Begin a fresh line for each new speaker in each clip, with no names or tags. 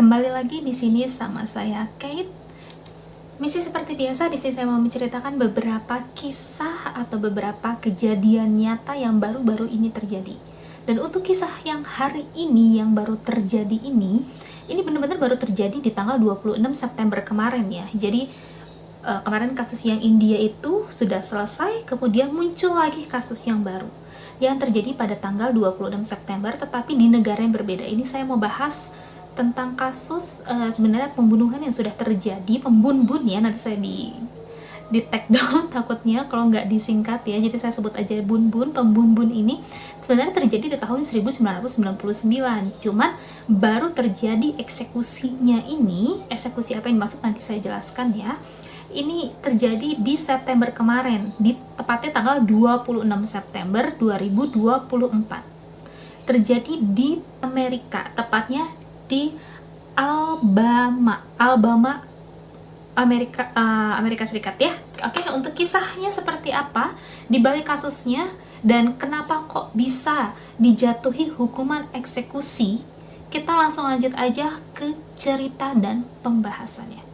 Kembali lagi di sini sama saya Kate. Misi seperti biasa, di sini saya mau menceritakan beberapa kisah atau beberapa kejadian nyata yang baru-baru ini terjadi. Dan untuk kisah yang hari ini yang baru terjadi ini benar-benar baru terjadi di tanggal 26 September kemarin ya. Jadi kemarin kasus yang India itu sudah selesai, kemudian muncul lagi kasus yang baru yang terjadi pada tanggal 26 September tetapi di negara yang berbeda. Ini saya mau bahas tentang kasus sebenarnya pembunuhan yang sudah terjadi, pembun-bun ya, nanti saya di tag down takutnya kalau nggak disingkat ya, jadi saya sebut aja bun-bun. Pembun-bun ini sebenarnya terjadi di tahun 1999, cuman baru terjadi eksekusinya ini. Eksekusi apa yang dimaksud nanti saya jelaskan ya. Ini terjadi di September kemarin, di tepatnya tanggal 26 September 2024. Terjadi di Amerika, tepatnya di Alabama, Amerika Serikat ya. Oke, untuk kisahnya seperti apa, di balik kasusnya, dan kenapa kok bisa dijatuhi hukuman eksekusi, kita langsung lanjut aja ke cerita dan pembahasannya.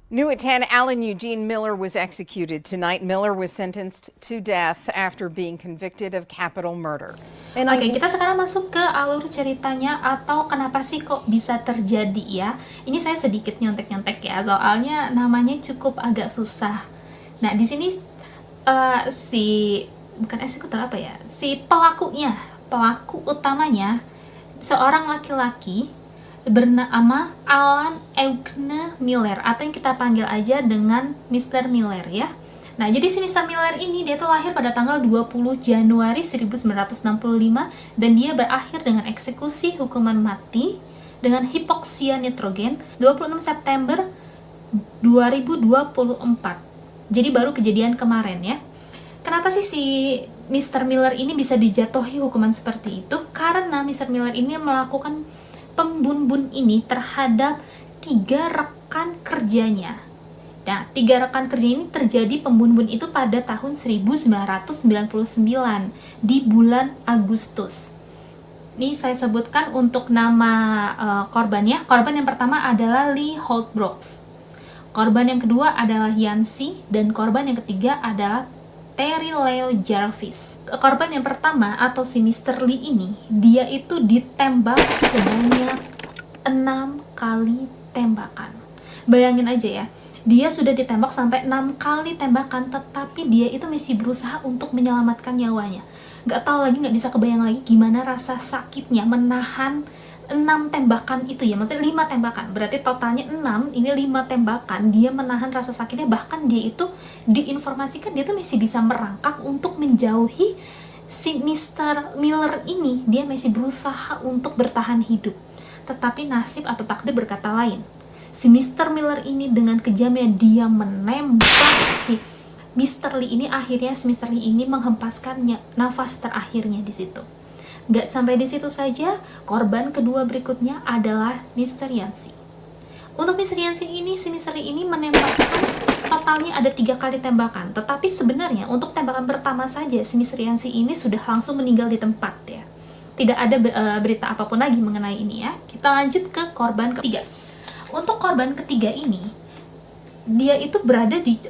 New at 10, Alan Eugene Miller was executed tonight. Miller was sentenced to death after being convicted of capital murder.
Oke, kita sekarang masuk ke alur ceritanya atau kenapa sih kok bisa terjadi ya. Ini saya sedikit nyontek-nyontek ya, soalnya namanya cukup agak susah. Nah, di sini bukan eksekutor apa ya, si pelaku utamanya seorang laki-laki bernama Alan Eugene Miller, atau yang kita panggil aja dengan Mr. Miller ya. Nah, jadi si Mr. Miller ini dia tuh lahir pada tanggal 20 Januari 1965 dan dia berakhir dengan eksekusi hukuman mati dengan hipoksia nitrogen 26 September 2024. Jadi baru kejadian kemarin ya. Kenapa sih si Mr. Miller ini bisa dijatuhi hukuman seperti itu? Karena Mr. Miller ini melakukan pembun-bun ini terhadap 3 rekan kerjanya. Nah, 3 rekan kerja ini terjadi pembun-bun itu pada tahun 1999 di bulan Agustus. Ini saya sebutkan untuk nama korbannya. Korban yang pertama adalah Lee Holbrook. Korban yang kedua adalah Yancy, dan korban yang ketiga adalah Terry Leo Jarvis. Korban yang pertama atau si Mr. Lee ini, dia itu ditembak sebanyak 6 kali tembakan. Bayangin aja ya, dia sudah ditembak sampai 6 kali tembakan, tetapi dia itu masih berusaha untuk menyelamatkan nyawanya. Gak tahu lagi, gak bisa kebayang lagi gimana rasa sakitnya menahan 6 tembakan itu ya, maksudnya 5 tembakan, berarti totalnya 6, ini 5 tembakan, dia menahan rasa sakitnya, bahkan dia itu diinformasikan dia tuh masih bisa merangkak untuk menjauhi si Mr. Miller ini, dia masih berusaha untuk bertahan hidup. Tetapi nasib atau takdir berkata lain. Si Mr. Miller ini dengan kejamnya dia menembak si Mr. Lee ini, akhirnya si Mr. Lee ini menghempaskan nafas terakhirnya di situ. Gak sampai di situ saja, korban kedua berikutnya adalah Mr. Yancy. Untuk Mr. Yancy ini, si Mr. Lee ini menembakkan totalnya ada 3 kali tembakan. Tetapi sebenarnya untuk tembakan pertama saja, si Mr. Yancy ini sudah langsung meninggal di tempat ya. Tidak ada berita apapun lagi mengenai ini ya. Kita lanjut ke korban ketiga. Untuk korban ketiga ini, dia itu berada di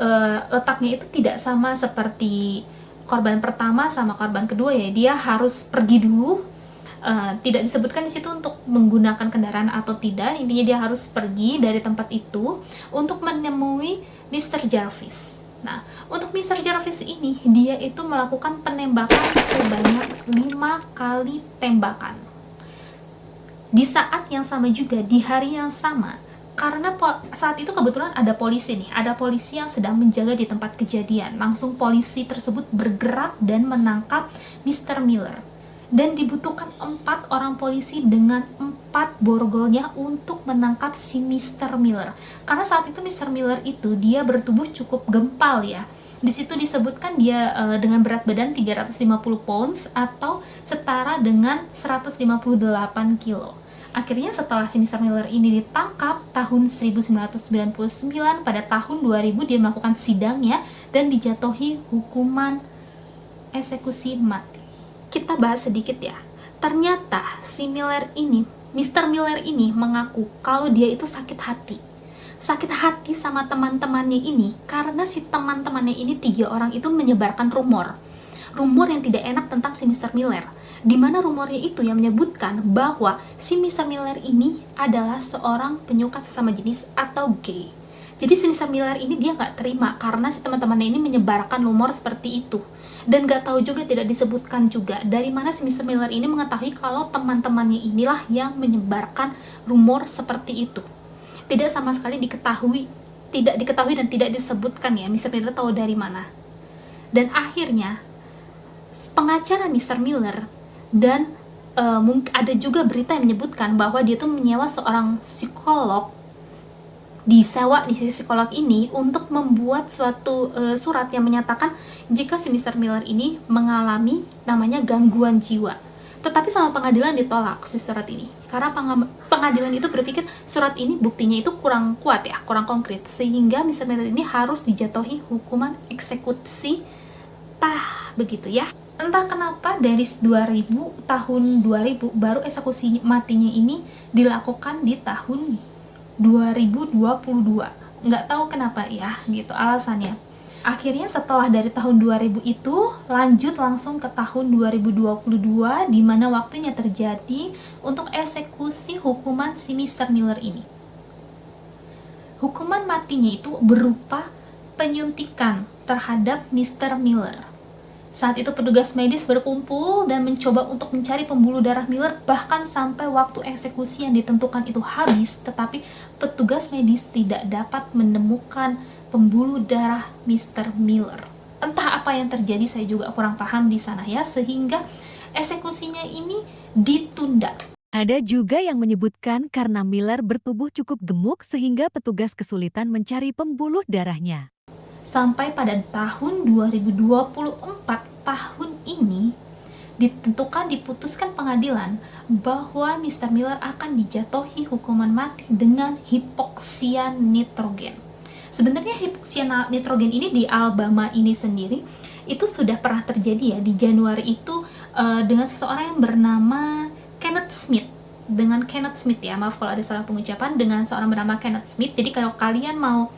letaknya itu tidak sama seperti korban pertama sama korban kedua ya. Dia harus pergi dulu, tidak disebutkan di situ untuk menggunakan kendaraan atau tidak. Intinya dia harus pergi dari tempat itu untuk menemui Mr. Jarvis. Nah, untuk Mr. Jarvis ini, dia itu melakukan penembakan sebanyak 5 kali tembakan. Di saat yang sama juga, di hari yang sama, karena saat itu kebetulan ada polisi nih, ada polisi yang sedang menjaga di tempat kejadian. Langsung polisi tersebut bergerak dan menangkap Mr. Miller. Dan dibutuhkan 4 orang polisi dengan 4 borgolnya untuk menangkap si Mr. Miller. Karena saat itu Mr. Miller itu dia bertubuh cukup gempal ya. Di situ disebutkan dia dengan berat badan 350 pounds atau setara dengan 158 kilo. Akhirnya setelah si Mr. Miller ini ditangkap tahun 1999, pada tahun 2000 dia melakukan sidangnya dan dijatuhi hukuman eksekusi mati. Kita bahas sedikit ya. Ternyata si Miller ini Mr. Miller ini mengaku kalau dia itu sakit hati sama teman-temannya ini karena si teman-temannya ini 3 orang itu menyebarkan rumor yang tidak enak tentang si Mr. Miller, di mana rumornya itu yang menyebutkan bahwa si Mr. Miller ini adalah seorang penyuka sesama jenis atau gay. Jadi si Mr. Miller ini dia nggak terima karena si teman-temannya ini menyebarkan rumor seperti itu. Dan nggak tahu juga, tidak disebutkan juga dari mana si Mr. Miller ini mengetahui kalau teman-temannya inilah yang menyebarkan rumor seperti itu. Tidak sama sekali tidak diketahui dan tidak disebutkan ya Mr. Miller tahu dari mana. Dan akhirnya pengacara Mr. Miller dan mungkin ada juga berita yang menyebutkan bahwa dia tuh menyewa seorang psikolog, disewa nih si psikolog ini untuk membuat suatu surat yang menyatakan jika si Mr. Miller ini mengalami namanya gangguan jiwa. Tetapi sama pengadilan ditolak si surat ini karena pengadilan itu berpikir surat ini buktinya itu kurang kuat ya, kurang konkret, sehingga Mr. Miller ini harus dijatuhi hukuman eksekusi begitu ya. Entah kenapa dari tahun 2000 baru eksekusi matinya ini dilakukan di tahun 2022. Nggak tahu kenapa ya gitu alasannya. Akhirnya setelah dari tahun 2000 itu lanjut langsung ke tahun 2022 di mana waktunya terjadi untuk eksekusi hukuman si Mr. Miller ini. Hukuman matinya itu berupa penyuntikan terhadap Mr. Miller. Saat itu petugas medis berkumpul dan mencoba untuk mencari pembuluh darah Miller bahkan sampai waktu eksekusi yang ditentukan itu habis, tetapi petugas medis tidak dapat menemukan pembuluh darah Mr. Miller. Entah apa yang terjadi, saya juga kurang paham di sana ya, sehingga eksekusinya ini ditunda.
Ada juga yang menyebutkan karena Miller bertubuh cukup gemuk sehingga petugas kesulitan mencari pembuluh darahnya.
Sampai pada tahun 2024 tahun ini diputuskan pengadilan bahwa Mr. Miller akan dijatuhi hukuman mati dengan hipoksia nitrogen. Sebenarnya hipoksia nitrogen ini di Alabama ini sendiri itu sudah pernah terjadi ya di Januari itu dengan seseorang yang bernama Kenneth Smith. Ya, maaf kalau ada salah pengucapan, dengan seorang bernama Kenneth Smith. Jadi kalau kalian mau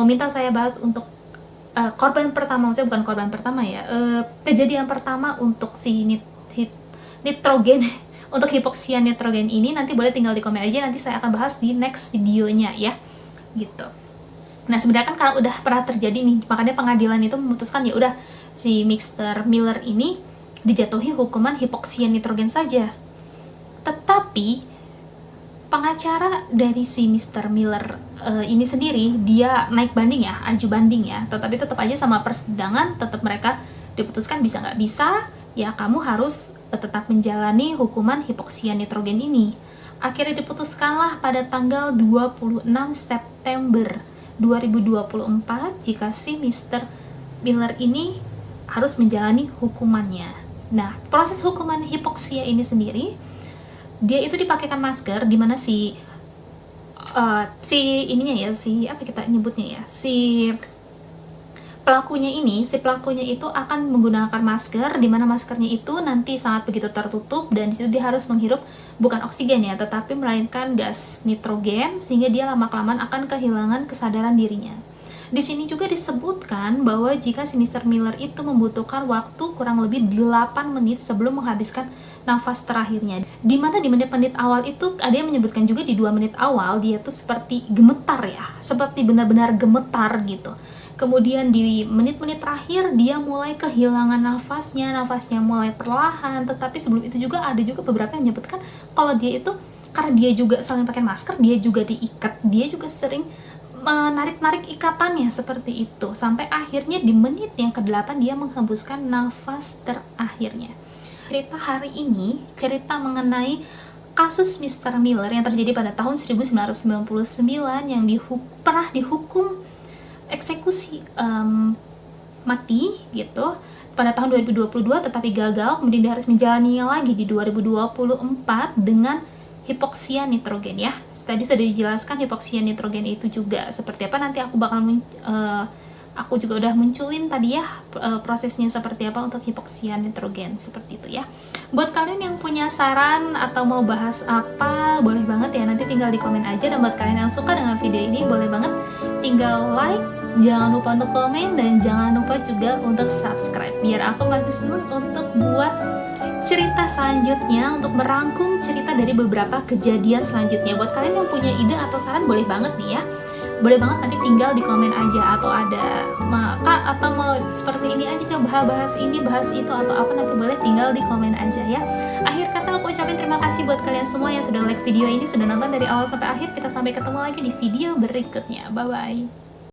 minta saya bahas untuk korban pertama, maksudnya bukan korban pertama ya, kejadian pertama untuk si nitrogen untuk hipoksia nitrogen ini, nanti boleh tinggal di komen aja, nanti saya akan bahas di next videonya ya gitu. Nah sebenarnya kan kalau udah pernah terjadi nih, makanya pengadilan itu memutuskan ya udah si Mr. Miller ini dijatuhi hukuman hipoksia nitrogen saja. Tetapi pengacara dari si Mr. Miller ini sendiri, dia naik banding ya, aju banding ya, tetapi tetap aja sama persidangan, tetap mereka diputuskan bisa nggak bisa, ya kamu harus tetap menjalani hukuman hipoksia nitrogen ini. Akhirnya diputuskanlah pada tanggal 26 September 2024 jika si Mr. Miller ini harus menjalani hukumannya. Nah, proses hukuman hipoksia ini sendiri, dia itu dipakaikan masker, dimana si pelakunya itu akan menggunakan masker, dimana maskernya itu nanti sangat begitu tertutup, dan disitu dia harus menghirup bukan oksigen ya, tetapi melainkan gas nitrogen, sehingga dia lama-kelamaan akan kehilangan kesadaran dirinya. Di sini juga disebutkan bahwa jika si Mr. Miller itu membutuhkan waktu kurang lebih 8 menit sebelum menghabiskan nafas terakhirnya. Dimana di menit-menit awal itu ada yang menyebutkan juga di 2 menit awal dia tuh seperti gemetar ya, seperti benar-benar gemetar gitu. Kemudian di menit-menit terakhir dia mulai kehilangan nafasnya mulai perlahan, tetapi sebelum itu juga ada juga beberapa yang menyebutkan kalau dia itu, karena dia juga sering pakai masker, dia juga diikat, dia juga sering menarik-narik ikatannya seperti itu, sampai akhirnya di menit yang ke-8 dia menghembuskan nafas terakhirnya. Cerita hari ini cerita mengenai kasus Mr. Miller yang terjadi pada tahun 1999 yang pernah dihukum eksekusi mati gitu pada tahun 2022, tetapi gagal, kemudian dia harus menjalaninya lagi di 2024 dengan hipoksia nitrogen ya. Tadi sudah dijelaskan hipoksia nitrogen itu juga seperti apa, nanti aku bakal aku juga udah munculin tadi ya prosesnya seperti apa untuk hipoksia nitrogen seperti itu ya. Buat kalian yang punya saran atau mau bahas apa, boleh banget ya, nanti tinggal di komen aja. Dan buat kalian yang suka dengan video ini, boleh banget tinggal like, jangan lupa untuk komen, dan jangan lupa juga untuk subscribe biar aku makin seneng untuk buat cerita selanjutnya, untuk merangkum cerita dari beberapa kejadian selanjutnya. Buat kalian yang punya ide atau saran, boleh banget nih ya, boleh banget nanti tinggal di komen aja, atau ada Kak, atau mau seperti ini aja, coba bahas ini, bahas itu, atau apa, nanti boleh tinggal di komen aja ya. Akhir kata aku ucapin terima kasih buat kalian semua yang sudah like video ini, sudah nonton dari awal sampai akhir. Kita sampai ketemu lagi di video berikutnya. Bye bye.